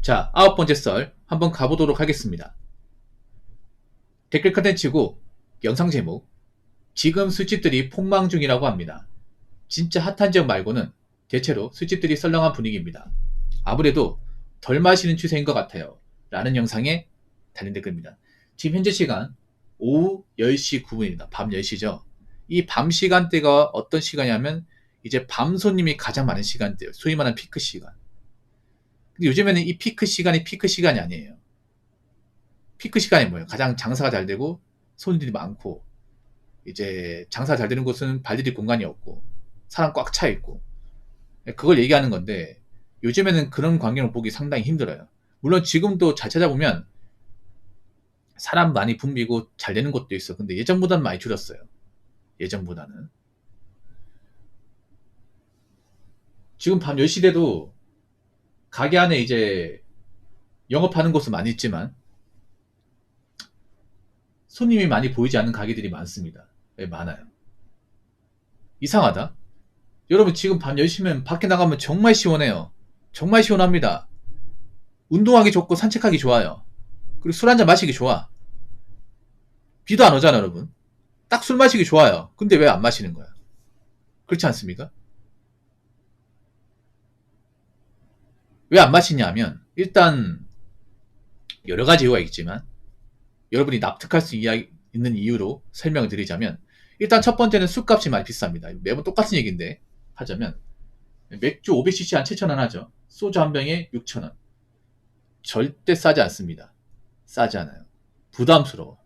자, 9번째 썰 한번 가보도록 하겠습니다. 댓글 컨텐츠고 영상 제목, 지금 술집들이 폭망 중이라고 합니다. 진짜 핫한 지역 말고는 대체로 술집들이 썰렁한 분위기입니다. 아무래도 덜 마시는 추세인 것 같아요. 라는 영상에 달린 댓글입니다. 지금 현재 시간 오후 10시 9분입니다. 밤 10시죠. 이 밤 시간대가 어떤 시간이냐면 이제 밤 손님이 가장 많은 시간대예요. 소위 말하는 피크 시간. 근데 요즘에는 이 피크 시간이 피크 시간이 아니에요. 피크 시간이 뭐예요? 가장 장사가 잘 되고 손님들이 많고 이제 장사가 잘 되는 곳은 발디딜 공간이 없고 사람 꽉 차 있고 그걸 얘기하는 건데 요즘에는 그런 광경을 보기 상당히 힘들어요. 물론 지금도 잘 찾아보면 사람 많이 붐비고 잘 되는 곳도 있어. 근데 예전보다는 많이 줄었어요. 예전보다는. 지금 밤 10시 돼도 가게 안에 이제 영업하는 곳은 많이 있지만 손님이 많이 보이지 않는 가게들이 많습니다. 네, 많아요. 이상하다. 여러분 지금 밤 10시면 밖에 나가면 정말 시원해요. 정말 시원합니다. 운동하기 좋고 산책하기 좋아요. 그리고 술 한잔 마시기 좋아. 비도 안 오잖아 여러분. 딱 술 마시기 좋아요. 근데 왜 안 마시는 거야? 그렇지 않습니까? 왜 안 마시냐 하면 일단 여러 가지 이유가 있지만 여러분이 납득할 수 있는 이유로 설명을 드리자면 일단 첫 번째는 술값이 많이 비쌉니다. 매번 똑같은 얘기인데 하자면 맥주 500cc 한 7,000원 하죠. 소주 한 병에 6,000원. 절대 싸지 않습니다. 싸지 않아요. 부담스러워.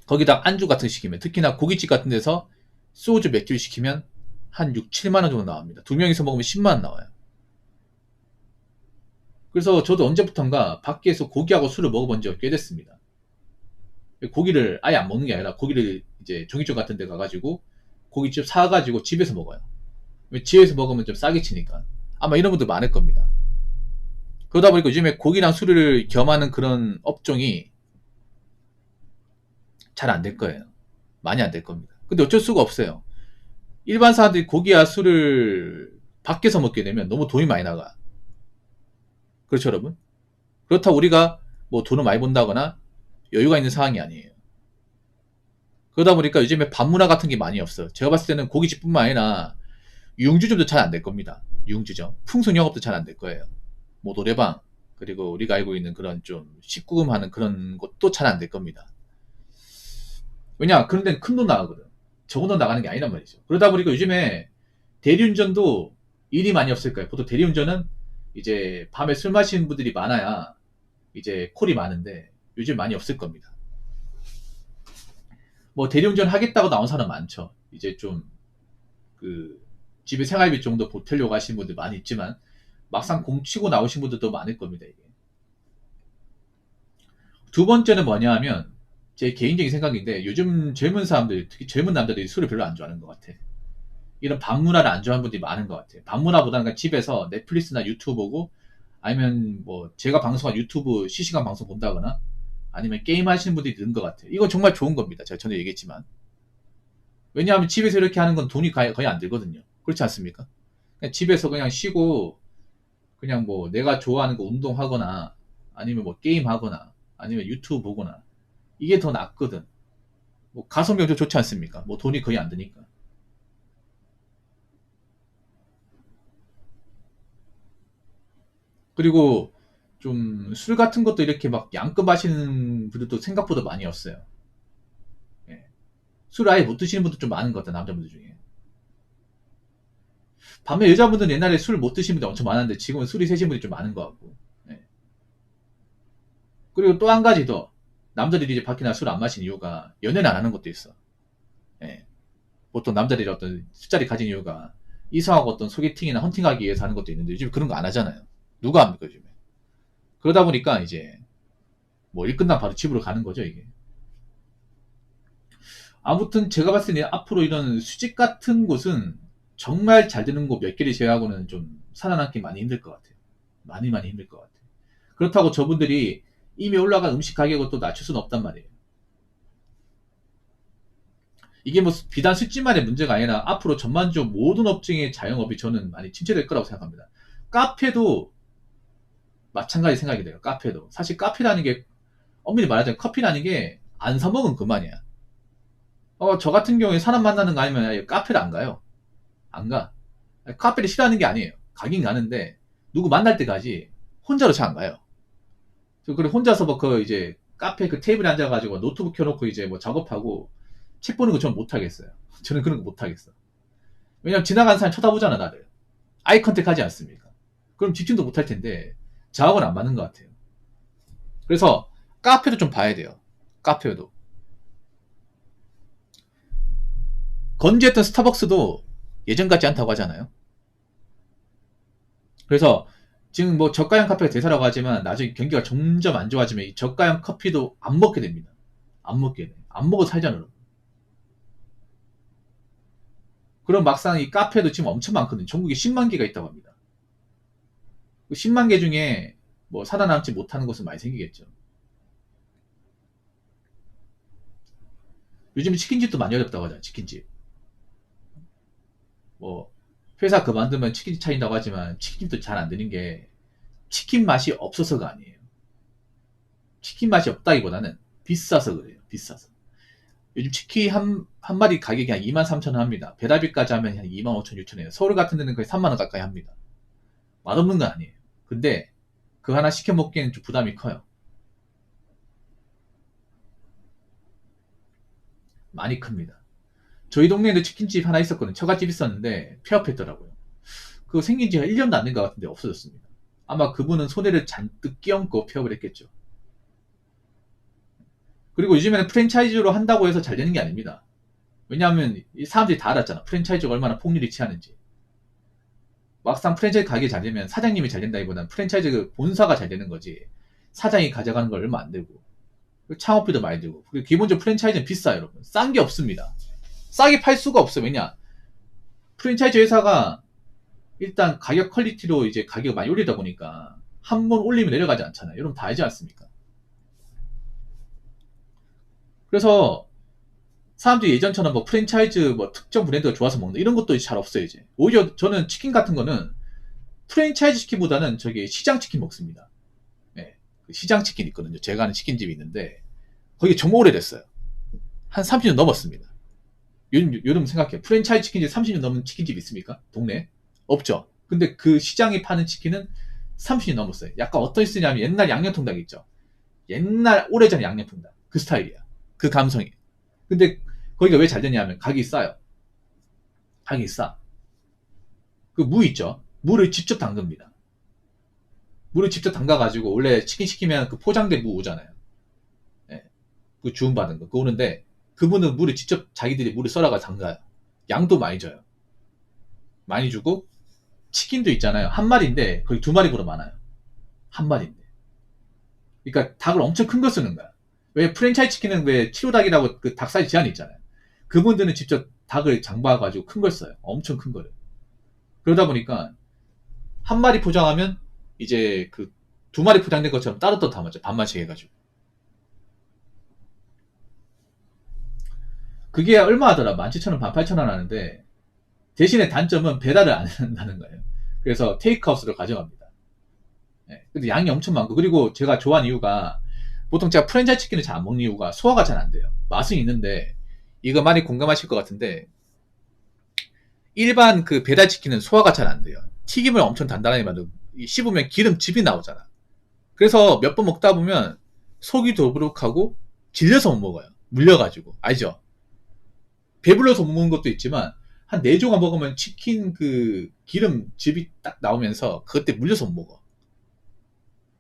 거기다 안주 같은 거 시키면 특히나 고깃집 같은 데서 소주 맥주를 시키면 한 6, 7만원 정도 나옵니다. 두 명이서 먹으면 10만원 나와요. 그래서 저도 언제부턴가 밖에서 고기하고 술을 먹어본 지가 꽤 됐습니다. 고기를 아예 안 먹는 게 아니라 고기를 이제 종이쪽 같은 데 가가지고 고깃집 사가지고 집에서 먹어요. 집에서 먹으면 좀 싸게 치니까. 아마 이런 분들 많을 겁니다. 그러다 보니까 요즘에 고기랑 술을 겸하는 그런 업종이 잘 안 될 거예요. 많이 안 될 겁니다. 근데 어쩔 수가 없어요. 일반 사람들이 고기와 술을 밖에서 먹게 되면 너무 돈이 많이 나가. 그렇죠, 여러분? 그렇다고 우리가 뭐 돈을 많이 번다거나 여유가 있는 상황이 아니에요. 그러다 보니까 요즘에 밤문화 같은 게 많이 없어요. 제가 봤을 때는 고깃집뿐만 아니라 융주점도 잘 안 될 겁니다. 융주점. 풍선 영업도 잘 안 될 거예요. 뭐 노래방, 그리고 우리가 알고 있는 그런 좀 19금 하는 그런 것도 잘 안 될 겁니다. 왜냐? 그런 데는 큰 돈 나가거든. 적은 돈 나가는 게 아니란 말이죠. 그러다 보니까 요즘에 대리운전도 일이 많이 없을 거예요. 보통 대리운전은 이제 밤에 술 마시는 분들이 많아야 이제 콜이 많은데 요즘 많이 없을 겁니다. 뭐 대리운전 하겠다고 나온 사람 많죠. 이제 좀 그 집에 생활비 정도 보태려고 하시는 분들 많이 있지만 막상 공치고 나오신 분들도 많을 겁니다. 이게. 두 번째는 뭐냐 하면 제 개인적인 생각인데 요즘 젊은 사람들, 특히 젊은 남자들이 술을 별로 안 좋아하는 것 같아. 이런 밤문화를 안 좋아하는 분들이 많은 것 같아요. 밤문화보다는 그냥 집에서 넷플릭스나 유튜브 보고 아니면 뭐 제가 방송한 유튜브 실시간 방송 본다거나 아니면 게임 하시는 분들이 있는 것 같아요. 이건 정말 좋은 겁니다. 제가 전에 얘기했지만. 왜냐하면 집에서 이렇게 하는 건 돈이 거의 안 들거든요. 그렇지 않습니까? 그냥 집에서 그냥 쉬고 그냥 뭐 내가 좋아하는 거 운동하거나 아니면 뭐 게임 하거나 아니면 유튜브 보거나 이게 더 낫거든. 뭐 가성비도 좋지 않습니까? 뭐 돈이 거의 안 드니까. 그리고 좀 술 같은 것도 이렇게 막 양껏 마시는 분들도 생각보다 많이 없어요. 예. 술 아예 못 드시는 분도 좀 많은 것 같아요. 남자분들 중에. 반면 여자분들은 옛날에 술 못 드시는 분들 엄청 많았는데 지금은 술이 세신 분들이 좀 많은 것 같고. 예. 그리고 또 한 가지 더. 남자들이 이제 밖에 나술 안 마시는 이유가 연애를 안 하는 것도 있어. 예. 보통 남자들이 어떤 술자리 가진 이유가 이성하고 어떤 소개팅이나 헌팅하기 위해서 하는 것도 있는데 요즘 그런 거 안 하잖아요. 누가 합니까 요즘에. 그러다 보니까 이제 뭐 일 끝나면 바로 집으로 가는 거죠 이게. 아무튼 제가 봤을 때 앞으로 이런 수직 같은 곳은 정말 잘 되는 곳 몇 개를 제외하고는 좀 살아남기 많이 힘들 것 같아요. 많이 많이 힘들 것 같아요. 그렇다고 저분들이 이미 올라간 음식 가격을 또 낮출 수는 없단 말이에요. 이게 뭐 비단 술집만의 문제가 아니라 앞으로 전반적으로 모든 업종의 자영업이 저는 많이 침체될 거라고 생각합니다. 카페도 마찬가지 생각이 돼요. 카페도. 사실 카페라는 게 엄밀히 말하자면 커피라는 게 안 사먹으면 그만이야. 저 같은 경우에 사람 만나는 거 아니면 카페를 안 가요. 안 가. 카페를 싫어하는 게 아니에요. 가긴 가는데 누구 만날 때 가지 혼자로 잘 안 가요. 그리고 혼자서 뭐 그 이제 카페 그 테이블에 앉아가지고 노트북 켜놓고 이제 뭐 작업하고 책 보는 거 저는 못 하겠어요. 저는 그런 거 못 하겠어. 왜냐면 지나가는 사람 쳐다보잖아 나를. 아이 컨택 하지 않습니까? 그럼 집중도 못 할 텐데 저하고는 안 맞는 것 같아요. 그래서 카페도 좀 봐야 돼요. 카페도. 건조했던 스타벅스도 예전 같지 않다고 하잖아요. 그래서 지금 뭐 저가형 카페가 대세라고 하지만 나중에 경기가 점점 안 좋아지면 이 저가형 커피도 안 먹게 됩니다. 안 먹게 돼. 안 먹어도 살잖아요. 그럼 막상 이 카페도 지금 엄청 많거든요. 전국에 10만 개가 있다고 합니다. 그 10만 개 중에 뭐 살아남지 못하는 곳은 많이 생기겠죠. 요즘 치킨집도 많이 어렵다고 하잖아요. 치킨집. 뭐 회사 그만두면 치킨집 차린다고 하지만 치킨집도 잘 안 되는 게 치킨 맛이 없어서가 아니에요. 치킨 맛이 없다기보다는 비싸서 그래요. 비싸서. 요즘 치킨 한 마리 가격이 한 23,000원 합니다. 배달비까지 하면 한 25,000, 6,000원이에요. 서울 같은 데는 거의 3만원 가까이 합니다. 맛없는 건 아니에요. 근데 그 하나 시켜 먹기에는 좀 부담이 커요. 많이 큽니다. 저희 동네에도 치킨집 하나 있었거든요. 처갓집 있었는데 폐업했더라고요. 그거 생긴 지가 1년도 안 된 것 같은데 없어졌습니다. 아마 그분은 손해를 잔뜩 끼얹고 폐업을 했겠죠. 그리고 요즘에는 프랜차이즈로 한다고 해서 잘 되는 게 아닙니다. 왜냐하면 이 사람들이 다 알았잖아. 프랜차이즈가 얼마나 폭리를 취하는지. 막상 프랜차이즈 가게 잘 되면 사장님이 잘 된다기보다는 프랜차이즈 그 본사가 잘 되는 거지. 사장이 가져가는 걸 얼마 안 되고. 창업비도 많이 들고. 그리고 기본적으로 프랜차이즈는 비싸요, 여러분. 싼 게 없습니다. 싸게 팔 수가 없어요. 왜냐? 프랜차이즈 회사가 일단 가격 퀄리티로 이제 가격을 많이 올리다 보니까 한 번 올리면 내려가지 않잖아요. 여러분 다 알지 않습니까? 그래서 사람들이 예전처럼 뭐 프랜차이즈 뭐 특정 브랜드가 좋아서 먹는다 이런 것도 잘 없어요 이제. 오히려 저는 치킨 같은 거는 프랜차이즈 치킨보다는 저기 시장 치킨 먹습니다. 네, 그 시장 치킨 있거든요. 제가 아는 치킨집이 있는데 거기 정말 오래됐어요. 한 30년 넘었습니다. 요즘 생각해요. 프랜차이즈 치킨집 30년 넘은 치킨집 있습니까? 동네에? 없죠. 근데 그 시장에 파는 치킨은 30년 넘었어요. 약간 어떤 스타일이냐면 옛날 양념통닭 있죠. 옛날 오래전 양념통닭 그 스타일이야. 그 감성이. 근데 거기가 왜 잘 되냐면 가격이 싸요. 가격이 싸. 그 무 있죠. 무를 직접 담급니다. 무를 직접 담가가지고 원래 치킨 시키면 그 포장된 무 오잖아요. 예, 그 주문받은 거. 그거 오는데 그분은 물을 직접 자기들이 물을 썰어가 담가요. 양도 많이 줘요. 많이 주고 치킨도 있잖아요. 한 마리인데 거의 두 마리보다 많아요. 한 마리인데. 그러니까 닭을 엄청 큰 거 쓰는 거야. 왜 프랜차이즈 치킨은 왜 키로닭이라고 그 닭 사이즈 제한이 있잖아요. 그분들은 직접 닭을 장봐가지고 큰 걸 써요. 엄청 큰 거를. 그러다 보니까 한 마리 포장하면 이제 그 두 마리 포장된 것처럼 따로 또 담았죠. 반만씩 해가지고. 그게 얼마 하더라? 17,000원, 18,000원 하는데 대신에 단점은 배달을 안 한다는 거예요. 그래서 테이크아웃으로 가져갑니다. 네, 근데 양이 엄청 많고 그리고 제가 좋아하는 이유가 보통 제가 프랜차이즈 치킨을 잘 안 먹는 이유가 소화가 잘 안 돼요. 맛은 있는데 이거 많이 공감하실 것 같은데 일반 그 배달 치킨은 소화가 잘 안 돼요. 튀김을 엄청 단단하게 만들고 씹으면 기름즙이 나오잖아. 그래서 몇 번 먹다 보면 속이 더부룩하고 질려서 못 먹어요. 물려가지고 알죠? 배불러서 못 먹는 것도 있지만 한 4조각 먹으면 치킨 그 기름즙이 딱 나오면서 그때 물려서 못 먹어.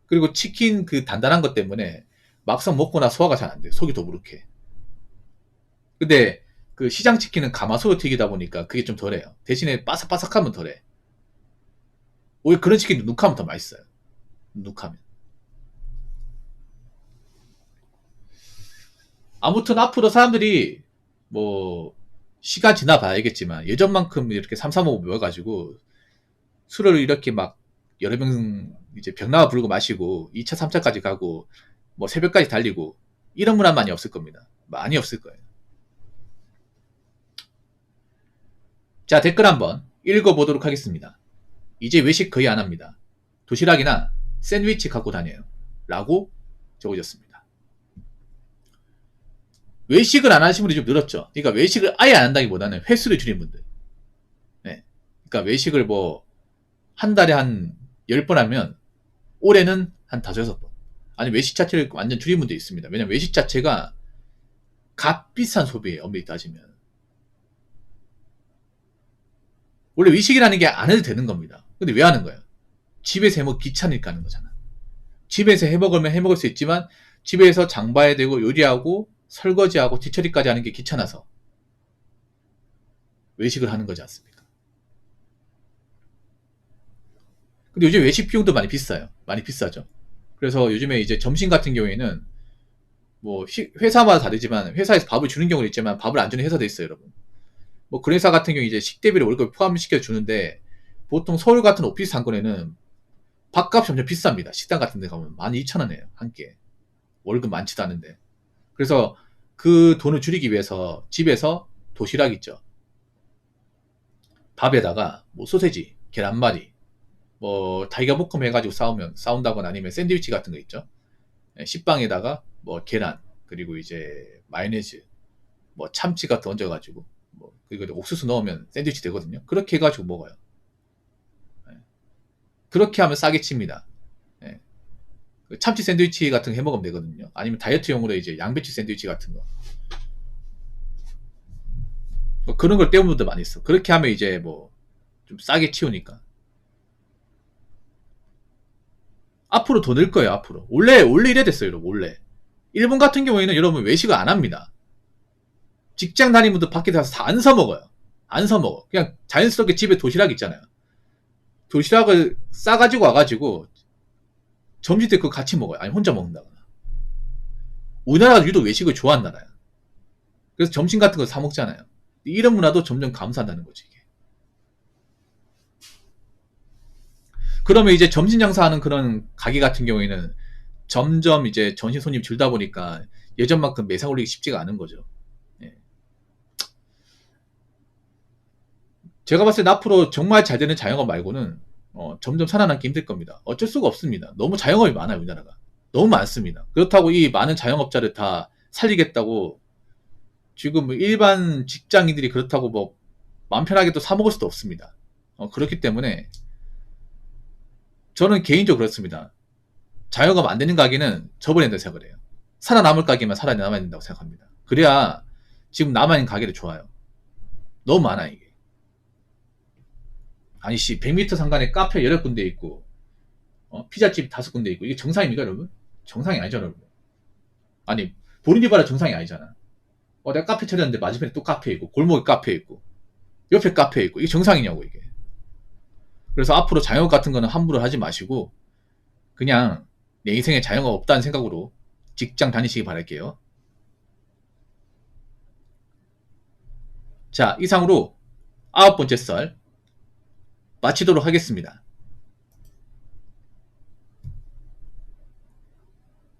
그리고 치킨 그 단단한 것 때문에 막상 먹고 나 소화가 잘 안 돼. 속이 더부룩해. 근데 그 시장 치킨은 가마솥으로 튀기다 보니까 그게 좀 덜해요. 대신에 바삭바삭하면 덜해. 오히려 그런 치킨도 눅하면 더 맛있어요. 눅하면. 아무튼 앞으로 사람들이 뭐 시간 지나 봐야겠지만 예전만큼 이렇게 삼삼오오 모여가지고 술을 이렇게 막 여러 병 이제 병나와 부르고 마시고 2차, 3차까지 가고 뭐 새벽까지 달리고 이런 문화 많이 없을 겁니다. 많이 없을 거예요. 자, 댓글 한번 읽어보도록 하겠습니다. 이제 외식 거의 안 합니다. 도시락이나 샌드위치 갖고 다녀요. 라고 적어졌습니다. 외식을 안 하시는 분들이 좀 늘었죠. 그러니까 외식을 아예 안 한다기보다는 횟수를 줄인 분들. 네. 그러니까 외식을 뭐 한 달에 한 10번 하면 올해는 한 5, 6번. 아니 외식 자체를 완전 줄인 분도 있습니다. 왜냐면 외식 자체가 값비싼 소비예요. 엄밀히 따지면. 원래 외식이라는 게 안 해도 되는 겁니다. 근데 왜 하는 거예요? 집에서 해먹기 귀찮으니까 하는 거잖아. 집에서 해먹으면 해먹을 수 있지만 집에서 장 봐야 되고 요리하고 설거지하고 뒤처리까지 하는 게 귀찮아서 외식을 하는 거지 않습니까? 근데 요즘 외식 비용도 많이 비싸요. 많이 비싸죠. 그래서 요즘에 이제 점심 같은 경우에는 뭐 회사마다 다르지만 회사에서 밥을 주는 경우도 있지만 밥을 안 주는 회사도 있어요, 여러분. 뭐 그런 회사 같은 경우 이제 식대비를 월급에 포함시켜 주는데 보통 서울 같은 오피스 상권에는 밥값이 엄청 비쌉니다. 식당 같은 데 가면 12,000원이에요, 한 끼에. 월급 많지도 않은데. 그래서 그 돈을 줄이기 위해서 집에서 도시락 있죠. 밥에다가 뭐 소세지, 계란말이, 뭐 달걀 볶음 해가지고 싸운다거나 아니면 샌드위치 같은 거 있죠. 식빵에다가 뭐 계란 그리고 이제 마요네즈 뭐 참치 같은 거 얹어가지고 뭐 그리고 옥수수 넣으면 샌드위치 되거든요. 그렇게 해가지고 먹어요. 그렇게 하면 싸게 칩니다. 참치 샌드위치 같은 거 해 먹으면 되거든요. 아니면 다이어트용으로 이제 양배추 샌드위치 같은 거. 뭐 그런 걸 때우는 분도 많이 있어. 그렇게 하면 이제 뭐 좀 싸게 치우니까. 앞으로 더 늘 거예요, 앞으로. 원래 이래 됐어요, 여러분, 원래. 일본 같은 경우에는 여러분 외식을 안 합니다. 직장 다니는 분들 밖에 나가서 다 안 사먹어요. 안 사먹어. 그냥 자연스럽게 집에 도시락 있잖아요. 도시락을 싸가지고 와가지고 점심 때 그거 같이 먹어요. 아니 혼자 먹는다거나. 우리나라가 유독 외식을 좋아하는 나라야. 그래서 점심 같은 거 사 먹잖아요. 이런 문화도 점점 감소한다는 거지, 이게. 그러면 이제 점심 장사하는 그런 가게 같은 경우에는 점점 이제 전신 손님 줄다 보니까 예전만큼 매상 올리기 쉽지가 않은 거죠. 예. 제가 봤을 때 앞으로 정말 잘 되는 자영업 말고는 점점 살아남기 힘들 겁니다. 어쩔 수가 없습니다. 너무 자영업이 많아요, 우리나라가. 너무 많습니다. 그렇다고 이 많은 자영업자를 다 살리겠다고 지금 뭐 일반 직장인들이 그렇다고 뭐 마음 편하게 또 사먹을 수도 없습니다. 그렇기 때문에 저는 개인적으로 그렇습니다. 자영업 안 되는 가게는 접어야 된다고 생각을 해요. 살아남을 가게만 살아남아야 된다고 생각합니다. 그래야 지금 남아있는 가게를 좋아요. 너무 많아, 이게. 아니, 100m 상간에 카페 8군데 있고, 피자집 5군데 있고, 이게 정상입니까, 여러분? 정상이 아니죠, 여러분. 아니, 보리니바라 정상이 아니잖아. 내가 카페 찾았는데 맞은편에 또 카페 있고, 골목에 카페 있고, 옆에 카페 있고, 이게 정상이냐고, 이게. 그래서 앞으로 자영업 같은 거는 함부로 하지 마시고, 그냥 내 인생에 자영업 없다는 생각으로 직장 다니시기 바랄게요. 자, 이상으로 9번째 썰 마치도록 하겠습니다.